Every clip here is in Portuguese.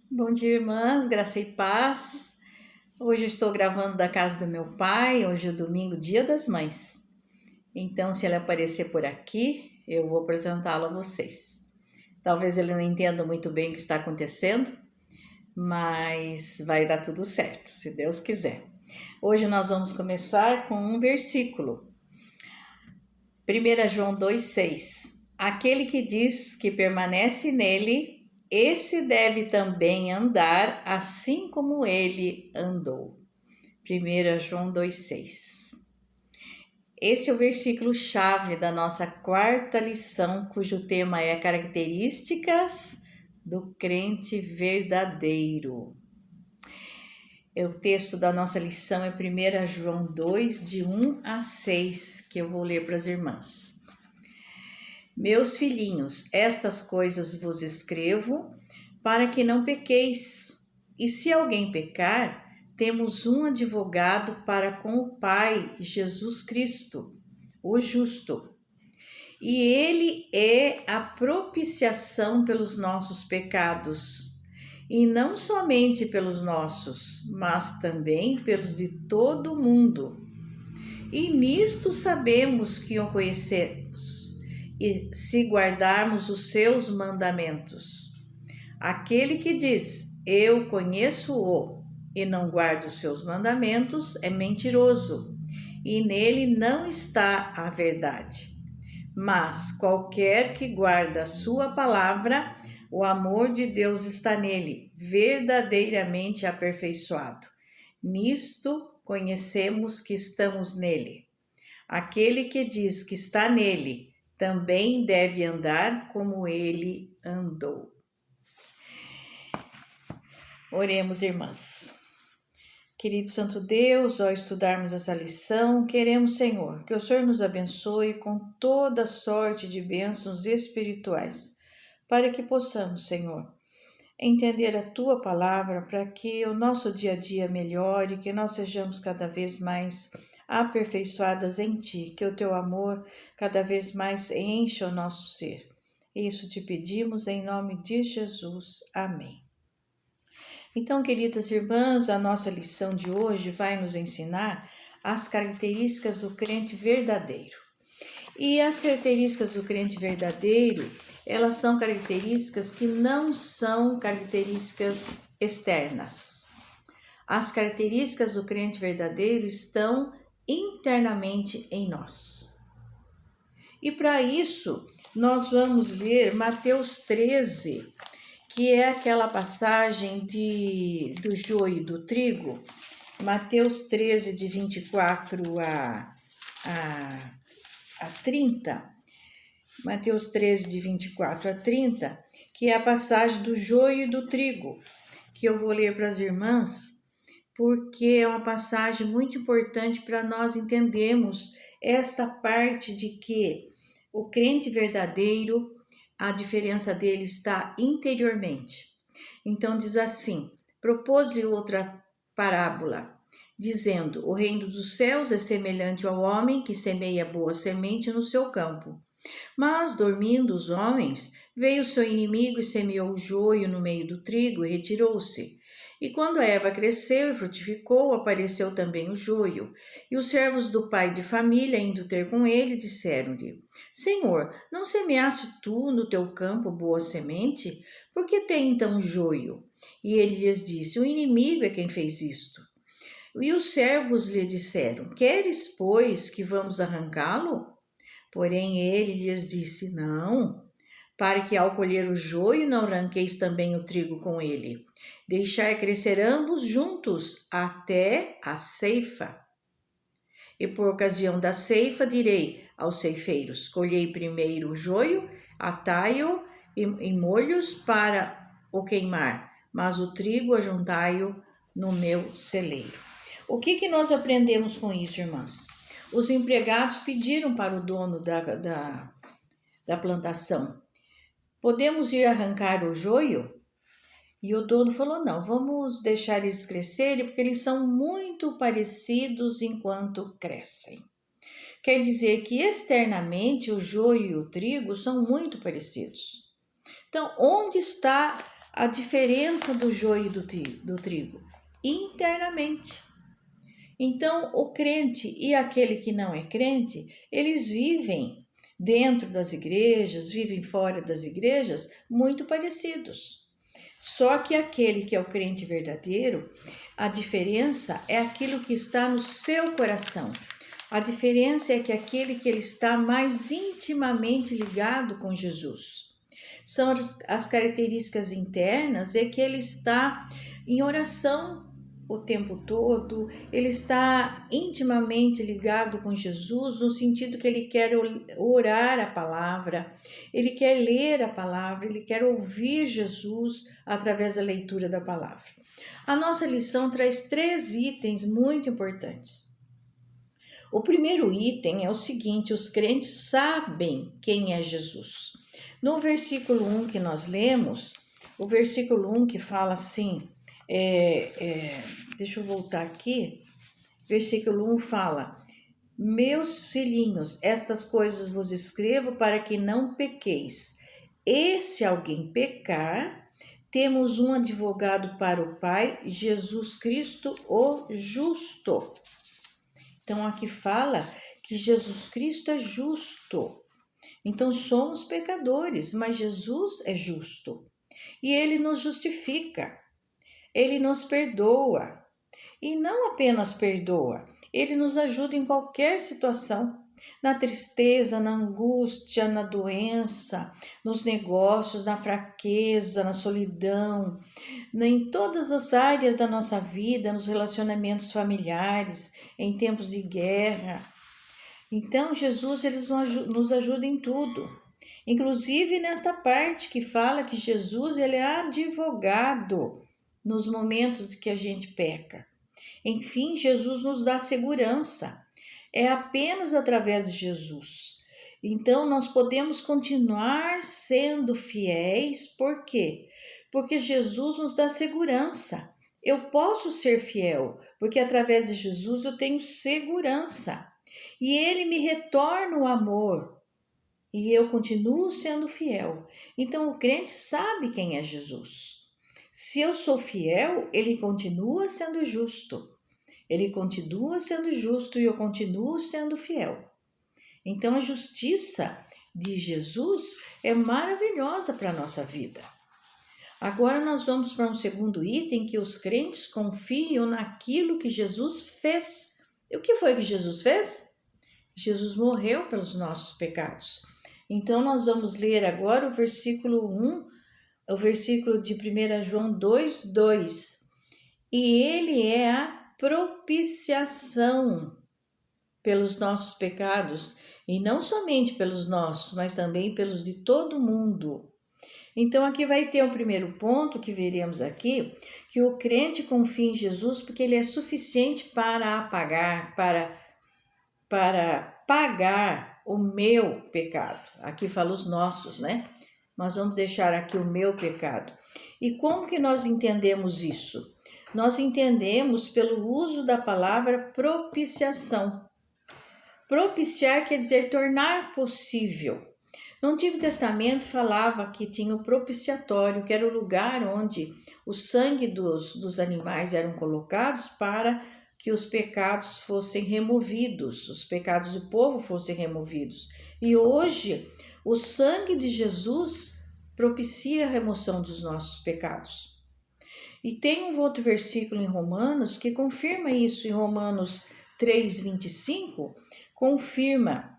Bom dia, irmãs, graça e paz. Hoje eu estou gravando da casa do meu pai, hoje é domingo, dia das mães. Então, se ele aparecer por aqui, eu vou apresentá-lo a vocês. Talvez ele não entenda muito bem o que está acontecendo, mas vai dar tudo certo, se Deus quiser. Hoje nós vamos começar com um versículo. 1 João 2,6. Aquele que diz que permanece nele, esse deve também andar assim como ele andou. 1 João 2,6. Esse é o versículo-chave da nossa quarta lição, cujo tema é características do crente verdadeiro. O texto da nossa lição é 1 João 2, de 1 a 6, que eu vou ler para as irmãs. Meus filhinhos, estas coisas vos escrevo para que não pequeis. E se alguém pecar, temos um advogado para com o Pai, Jesus Cristo, o justo. E ele é a propiciação pelos nossos pecados, e não somente pelos nossos, mas também pelos de todo o mundo. E nisto sabemos que o conhecemos, e se guardarmos os seus mandamentos. Aquele que diz, eu conheço-o, e não guarda os seus mandamentos, é mentiroso, e nele não está a verdade. Mas qualquer que guarda a sua palavra, o amor de Deus está nele, verdadeiramente aperfeiçoado. Nisto conhecemos que estamos nele. Aquele que diz que está nele, também deve andar como ele andou. Oremos, irmãs. Querido Santo Deus, ao estudarmos essa lição, queremos, Senhor, que o Senhor nos abençoe com toda sorte de bênçãos espirituais, para que possamos, Senhor, entender a Tua palavra, para que o nosso dia a dia melhore, que nós sejamos cada vez mais aperfeiçoadas em Ti, que o Teu amor cada vez mais encha o nosso ser. Isso te pedimos em nome de Jesus. Amém. Então, queridas irmãs, a nossa lição de hoje vai nos ensinar as características do crente verdadeiro. E as características do crente verdadeiro, elas são características que não são características externas. As características do crente verdadeiro estão internamente em nós. E para isso, nós vamos ler Mateus 13, que é aquela passagem do joio e do trigo, Mateus 13, de 24 a 30, Mateus 13, de 24 a 30, que é a passagem do joio e do trigo, que eu vou ler para as irmãs, porque é uma passagem muito importante para nós entendermos esta parte de que o crente verdadeiro, a diferença dele está interiormente. Então diz assim, propôs-lhe outra parábola, dizendo, o reino dos céus é semelhante ao homem que semeia boa semente no seu campo. Mas, dormindo os homens, veio seu inimigo e semeou o joio no meio do trigo e retirou-se. E quando a erva cresceu e frutificou, apareceu também o joio. E os servos do pai de família, indo ter com ele, disseram-lhe, Senhor, não semeaste tu no teu campo boa semente? Por que tem então joio? E ele lhes disse, o inimigo é quem fez isto. E os servos lhe disseram, queres, pois, que vamos arrancá-lo? Porém ele lhes disse, não, para que ao colher o joio não arranqueis também o trigo com ele. Deixai crescer ambos juntos até a ceifa. E por ocasião da ceifa direi aos ceifeiros, colhei primeiro o joio, atai-o em molhos para o queimar, mas o trigo ajuntai-o no meu celeiro. O que nós aprendemos com isso, irmãs? Os empregados pediram para o dono da plantação, podemos ir arrancar o joio? E o dono falou, não, vamos deixar eles crescerem, porque eles são muito parecidos enquanto crescem. Quer dizer que externamente o joio e o trigo são muito parecidos. Então, onde está a diferença do joio e do trigo? Internamente. Então, o crente e aquele que não é crente, eles vivem dentro das igrejas, vivem fora das igrejas, muito parecidos. Só que aquele que é o crente verdadeiro, a diferença é aquilo que está no seu coração. A diferença é que aquele que ele está mais intimamente ligado com Jesus. São as características internas, é que ele está em oração o tempo todo, ele está intimamente ligado com Jesus, no sentido que ele quer orar a palavra, ele quer ler a palavra, ele quer ouvir Jesus através da leitura da palavra. A nossa lição traz 3 itens muito importantes. O primeiro item é o seguinte: os crentes sabem quem é Jesus. No versículo 1 que nós lemos, o versículo 1 que fala assim, deixa eu voltar aqui, versículo 1 fala: meus filhinhos, estas coisas vos escrevo para que não pequeis. E se alguém pecar, temos um advogado para o Pai, Jesus Cristo, o justo. Então aqui fala que Jesus Cristo é justo. Então somos pecadores, mas Jesus é justo. E ele nos justifica. Ele nos perdoa. E não apenas perdoa, ele nos ajuda em qualquer situação. Na tristeza, na angústia, na doença, nos negócios, na fraqueza, na solidão, em todas as áreas da nossa vida, nos relacionamentos familiares, em tempos de guerra. Então, Jesus nos ajuda em tudo. Inclusive nesta parte que fala que Jesus ele é advogado nos momentos que a gente peca. Enfim, Jesus nos dá segurança. É apenas através de Jesus. Então, nós podemos continuar sendo fiéis. Por quê? Porque Jesus nos dá segurança. Eu posso ser fiel, porque através de Jesus eu tenho segurança. E ele me retorna o amor. E eu continuo sendo fiel. Então, o crente sabe quem é Jesus. Se eu sou fiel, ele continua sendo justo. Ele continua sendo justo e eu continuo sendo fiel. Então, a justiça de Jesus é maravilhosa para a nossa vida. Agora nós vamos para um segundo item, que os crentes confiam naquilo que Jesus fez. E o que foi que Jesus fez? Jesus morreu pelos nossos pecados. Então, nós vamos ler agora o versículo 1, o versículo de 1 João 2:2. E ele é a propiciação pelos nossos pecados, e não somente pelos nossos, mas também pelos de todo mundo. Então aqui vai ter o primeiro ponto que veremos aqui, que o crente confia em Jesus porque ele é suficiente para apagar, para pagar o meu pecado. Aqui fala os nossos, né? Mas vamos deixar aqui o meu pecado. E como que nós entendemos isso? Nós entendemos pelo uso da palavra propiciação. Propiciar quer dizer tornar possível. No Antigo Testamento falava que tinha o propiciatório, que era o lugar onde o sangue dos animais eram colocados para que os pecados fossem removidos, os pecados do povo fossem removidos. E hoje, o sangue de Jesus propicia a remoção dos nossos pecados. E tem um outro versículo em Romanos que confirma isso, em Romanos 3:25, confirma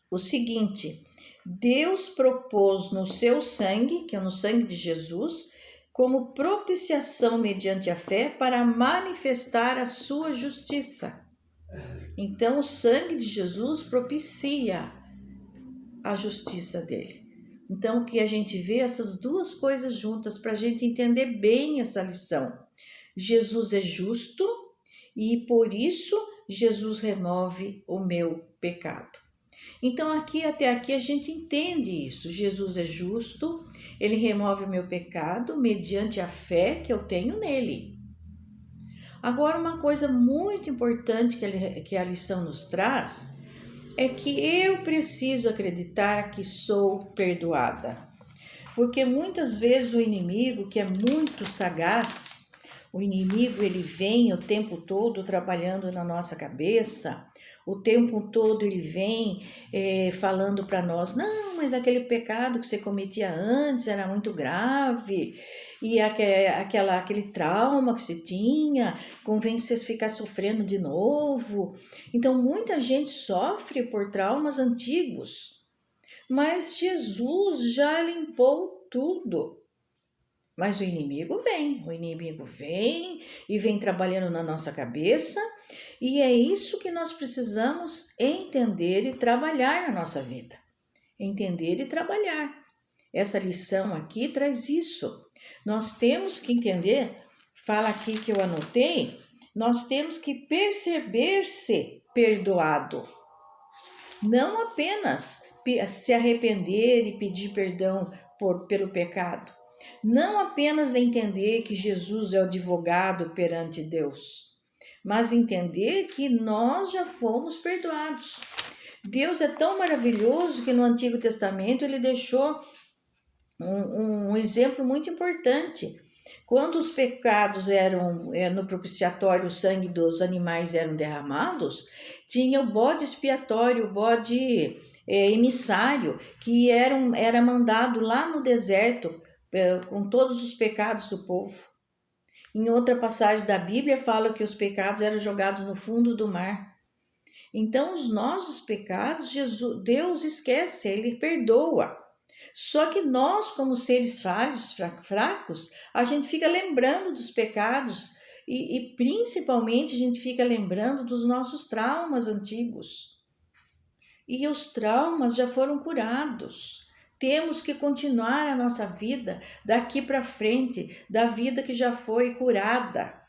o seguinte: Deus propôs no seu sangue, que é no sangue de Jesus, como propiciação mediante a fé para manifestar a sua justiça. Então, o sangue de Jesus propicia a justiça dele. Então, que a gente vê essas duas coisas juntas para a gente entender bem essa lição. Jesus é justo e, por isso, Jesus remove o meu pecado. Então, até aqui a gente entende isso. Jesus é justo, ele remove o meu pecado mediante a fé que eu tenho nele. Agora, uma coisa muito importante que a lição nos traz é que eu preciso acreditar que sou perdoada. Porque muitas vezes o inimigo, que é muito sagaz, o inimigo ele vem o tempo todo trabalhando na nossa cabeça, o tempo todo ele vem falando para nós, não, mas aquele pecado que você cometia antes era muito grave, e aquele trauma que você tinha, convém você ficar sofrendo de novo. Então muita gente sofre por traumas antigos, mas Jesus já limpou tudo. Mas o inimigo vem e vem trabalhando na nossa cabeça, e é isso que nós precisamos entender e trabalhar na nossa vida. Entender e trabalhar. Essa lição aqui traz isso. Nós temos que entender, fala aqui que eu anotei, nós temos que perceber-se perdoado. Não apenas se arrepender e pedir perdão pelo pecado. Não apenas entender que Jesus é o advogado perante Deus, mas entender que nós já fomos perdoados. Deus é tão maravilhoso que no Antigo Testamento ele deixou um exemplo muito importante. Quando os pecados eram no propiciatório, o sangue dos animais eram derramados, tinha o bode expiatório, o bode emissário, que era mandado lá no deserto com todos os pecados do povo. Em outra passagem da Bíblia fala que os pecados eram jogados no fundo do mar. Então os nossos pecados, Deus esquece, Ele perdoa. Só que nós, como seres falhos, fracos, a gente fica lembrando dos pecados e principalmente a gente fica lembrando dos nossos traumas antigos. E os traumas já foram curados. Temos que continuar a nossa vida daqui para frente, da vida que já foi curada.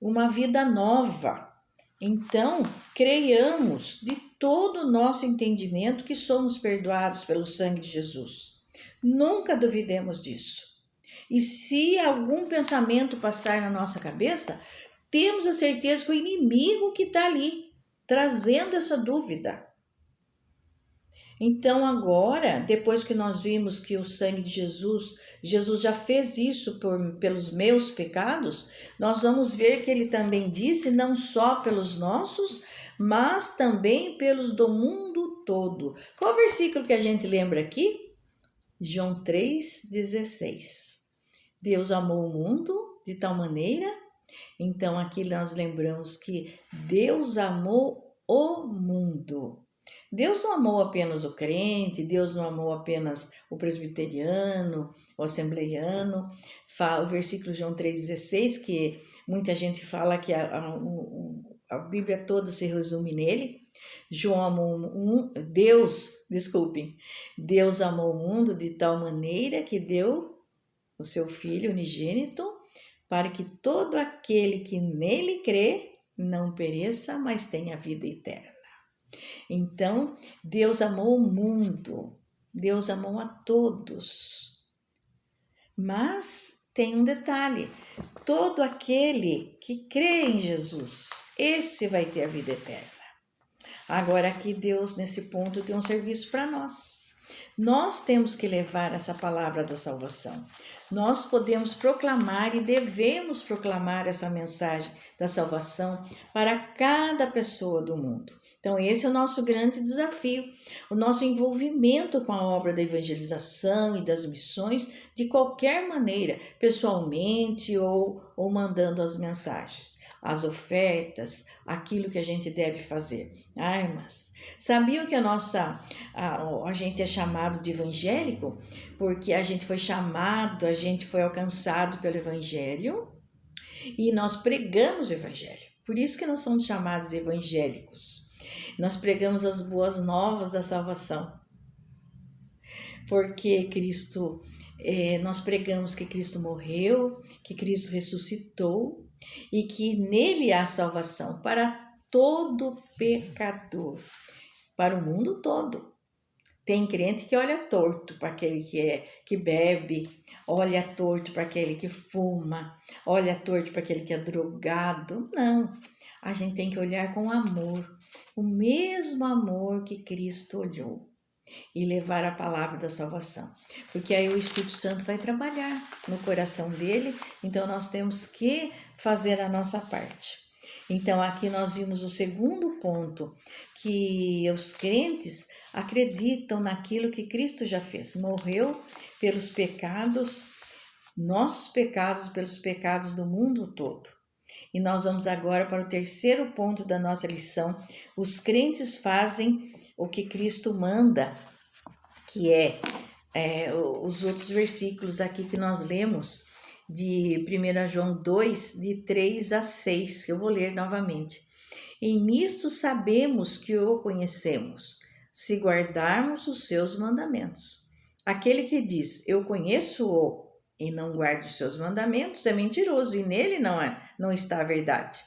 Uma vida nova. Então, creiamos de todo o nosso entendimento que somos perdoados pelo sangue de Jesus. Nunca duvidemos disso. E se algum pensamento passar na nossa cabeça, temos a certeza que o inimigo que está ali, trazendo essa dúvida. Então agora, depois que nós vimos que o sangue de Jesus já fez isso pelos meus pecados, nós vamos ver que ele também disse não só pelos nossos, mas também pelos do mundo todo. Qual versículo que a gente lembra aqui? João 3,16. Deus amou o mundo de tal maneira, então aqui nós lembramos que Deus amou o mundo. Deus não amou apenas o crente, Deus não amou apenas o presbiteriano, o assembleiano. O versículo João 3,16, que muita gente fala que a Bíblia toda se resume nele. Deus amou o mundo de tal maneira que deu o seu Filho unigênito, para que todo aquele que nele crê não pereça, mas tenha vida eterna. Então, Deus amou o mundo, Deus amou a todos. Mas tem um detalhe: todo aquele que crê em Jesus, esse vai ter a vida eterna. Agora aqui Deus, nesse ponto, tem um serviço para nós. Nós temos que levar essa palavra da salvação. Nós podemos proclamar e devemos proclamar essa mensagem da salvação para cada pessoa do mundo. Então esse é o nosso grande desafio, o nosso envolvimento com a obra da evangelização e das missões de qualquer maneira, pessoalmente ou mandando as mensagens, as ofertas, aquilo que a gente deve fazer. Armas. Sabiam que a gente é chamado de evangélico? Porque a gente foi chamado, a gente foi alcançado pelo evangelho e nós pregamos o evangelho. Por isso que nós somos chamados evangélicos. Nós pregamos as boas novas da salvação. Porque nós pregamos que Cristo morreu, que Cristo ressuscitou e que nele há salvação para todo pecador, para o mundo todo. Tem crente que olha torto para aquele que bebe, olha torto para aquele que fuma, olha torto para aquele que é drogado. Não, a gente tem que olhar com amor, o mesmo amor que Cristo olhou. e levar a palavra da salvação. Porque aí o Espírito Santo vai trabalhar no coração dele, então nós temos que fazer a nossa parte. Então aqui nós vimos o segundo ponto, que os crentes acreditam naquilo que Cristo já fez. Morreu pelos pecados, nossos pecados, pelos pecados do mundo todo. E nós vamos agora para o terceiro ponto da nossa lição. Os crentes fazem o que Cristo manda, que é os outros versículos aqui que nós lemos, de 1 João 2, de 3 a 6, que eu vou ler novamente. E nisto sabemos que o conhecemos, se guardarmos os seus mandamentos. Aquele que diz, eu conheço-o, e não guarda os seus mandamentos, é mentiroso, e nele não está a verdade.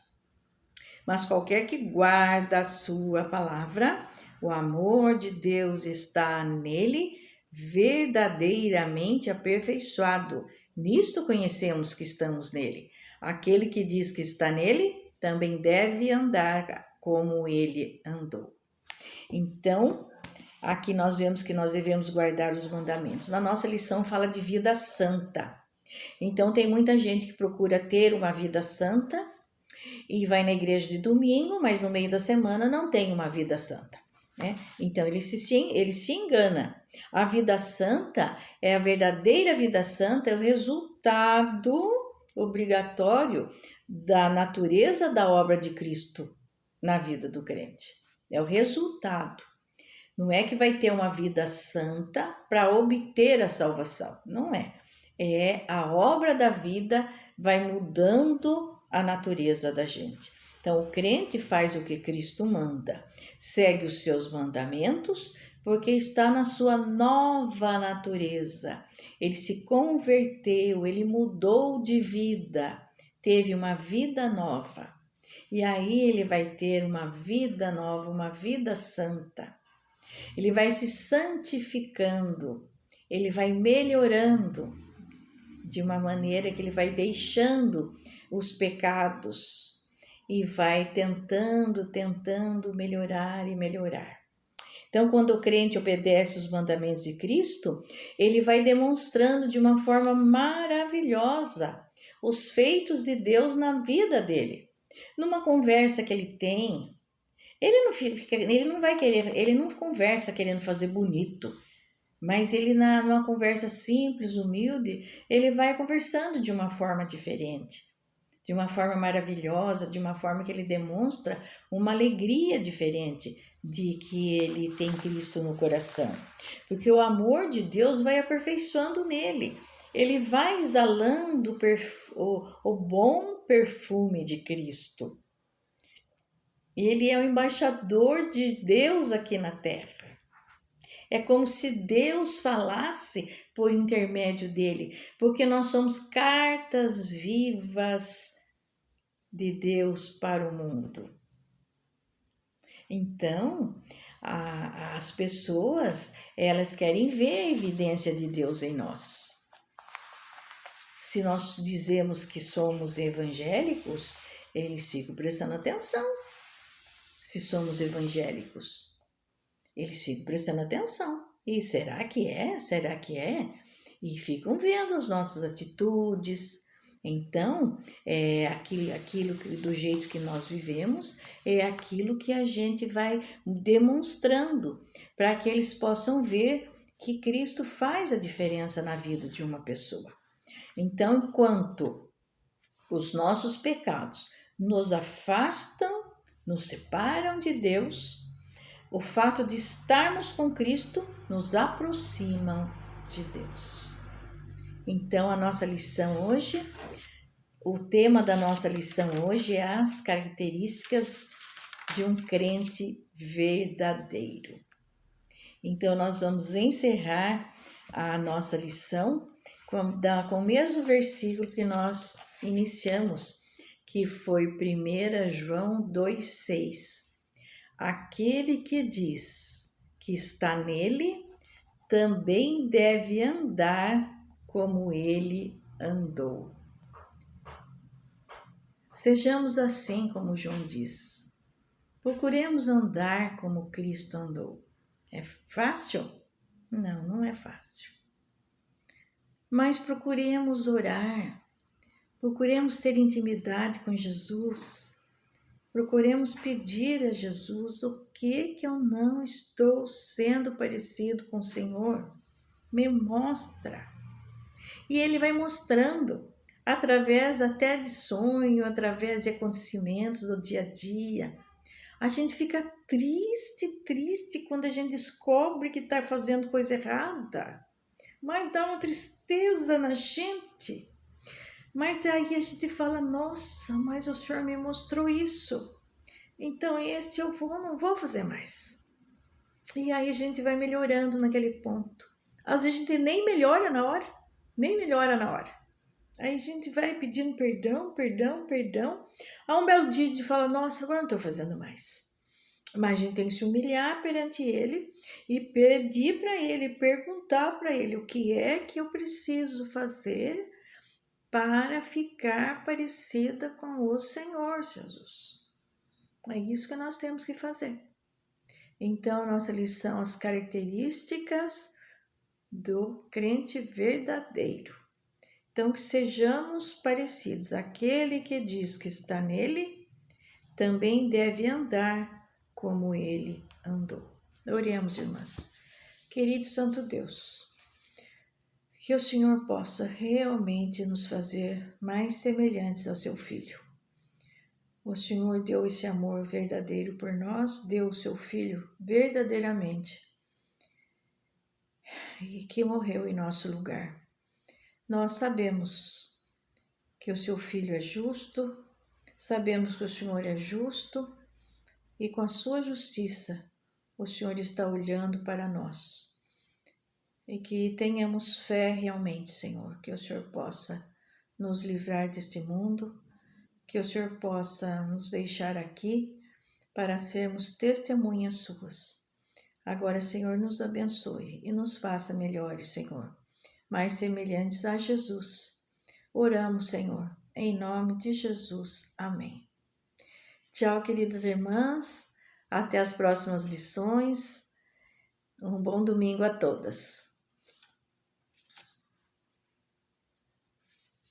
Mas qualquer que guarda a sua palavra, o amor de Deus está nele, verdadeiramente aperfeiçoado. Nisto conhecemos que estamos nele. Aquele que diz que está nele, também deve andar como ele andou. Então, aqui nós vemos que nós devemos guardar os mandamentos. Na nossa lição fala de vida santa. Então tem muita gente que procura ter uma vida santa e vai na igreja de domingo, mas no meio da semana não tem uma vida santa, né? Então ele se engana. A vida santa é a verdadeira vida santa, é o resultado obrigatório da natureza da obra de Cristo na vida do crente. É o resultado. Não é que vai ter uma vida santa para obter a salvação, não é. É a obra da vida vai mudando a natureza da gente. Então o crente faz o que Cristo manda, segue os seus mandamentos, porque está na sua nova natureza. Ele se converteu, ele mudou de vida, teve uma vida nova. E aí ele vai ter uma vida nova, uma vida santa. Ele vai se santificando, ele vai melhorando de uma maneira que ele vai deixando os pecados e vai tentando melhorar e melhorar. Então, quando o crente obedece os mandamentos de Cristo, ele vai demonstrando de uma forma maravilhosa os feitos de Deus na vida dele. Numa conversa que ele tem, ele não conversa querendo fazer bonito, mas ele numa conversa simples, humilde, ele vai conversando de uma forma diferente, de uma forma maravilhosa, de uma forma que ele demonstra uma alegria diferente de que ele tem Cristo no coração. Porque o amor de Deus vai aperfeiçoando nele. Ele vai exalando o bom perfume de Cristo. Ele é o embaixador de Deus aqui na terra. É como se Deus falasse por intermédio dele, porque nós somos cartas vivas de Deus para o mundo. Então, as pessoas, elas querem ver a evidência de Deus em nós. Se nós dizemos que somos evangélicos, eles ficam prestando atenção. Se somos evangélicos, eles ficam prestando atenção. E será que é? Será que é? E ficam vendo as nossas atitudes. Então, aquilo do jeito que nós vivemos, é aquilo que a gente vai demonstrando para que eles possam ver que Cristo faz a diferença na vida de uma pessoa. Então, enquanto os nossos pecados nos afastam, nos separam de Deus, o fato de estarmos com Cristo nos aproximam de Deus. Então, a nossa lição hoje, o tema da nossa lição hoje é as características de um crente verdadeiro. Então, nós vamos encerrar a nossa lição com o mesmo versículo que nós iniciamos, que foi 1 João 2,6. Aquele que diz que está nele, também deve andar como ele andou. Sejamos assim como João diz. Procuremos andar como Cristo andou. É fácil? Não, não é fácil. Mas procuremos orar, procuremos ter intimidade com Jesus, procuremos pedir a Jesus o que eu não estou sendo parecido com o Senhor. Me mostra. E Ele vai mostrando, através até de sonho, através de acontecimentos do dia a dia. A gente fica triste quando a gente descobre que está fazendo coisa errada. Mas dá uma tristeza na gente. Mas daí a gente fala, nossa, mas o Senhor me mostrou isso. Então não vou fazer mais. E aí a gente vai melhorando naquele ponto. Às vezes a gente nem melhora na hora. Aí a gente vai pedindo perdão. Há um belo dia a gente fala, nossa, agora não estou fazendo mais. Mas a gente tem que se humilhar perante Ele e pedir para Ele, perguntar para Ele o que é que eu preciso fazer para ficar parecida com o Senhor Jesus. É isso que nós temos que fazer. Então, nossa lição, as características do crente verdadeiro. Então, que sejamos parecidos. Aquele que diz que está nele, também deve andar como ele andou. Oremos, irmãs. Querido Santo Deus, que o Senhor possa realmente nos fazer mais semelhantes ao seu Filho. O Senhor deu esse amor verdadeiro por nós, deu o seu Filho verdadeiramente e que morreu em nosso lugar. Nós sabemos que o seu Filho é justo, sabemos que o Senhor é justo e com a sua justiça o Senhor está olhando para nós. E que tenhamos fé realmente, Senhor, que o Senhor possa nos livrar deste mundo, que o Senhor possa nos deixar aqui para sermos testemunhas suas. Agora, Senhor, nos abençoe e nos faça melhores, Senhor, mais semelhantes a Jesus. Oramos, Senhor, em nome de Jesus. Amém. Tchau, queridas irmãs. Até as próximas lições. Um bom domingo a todas.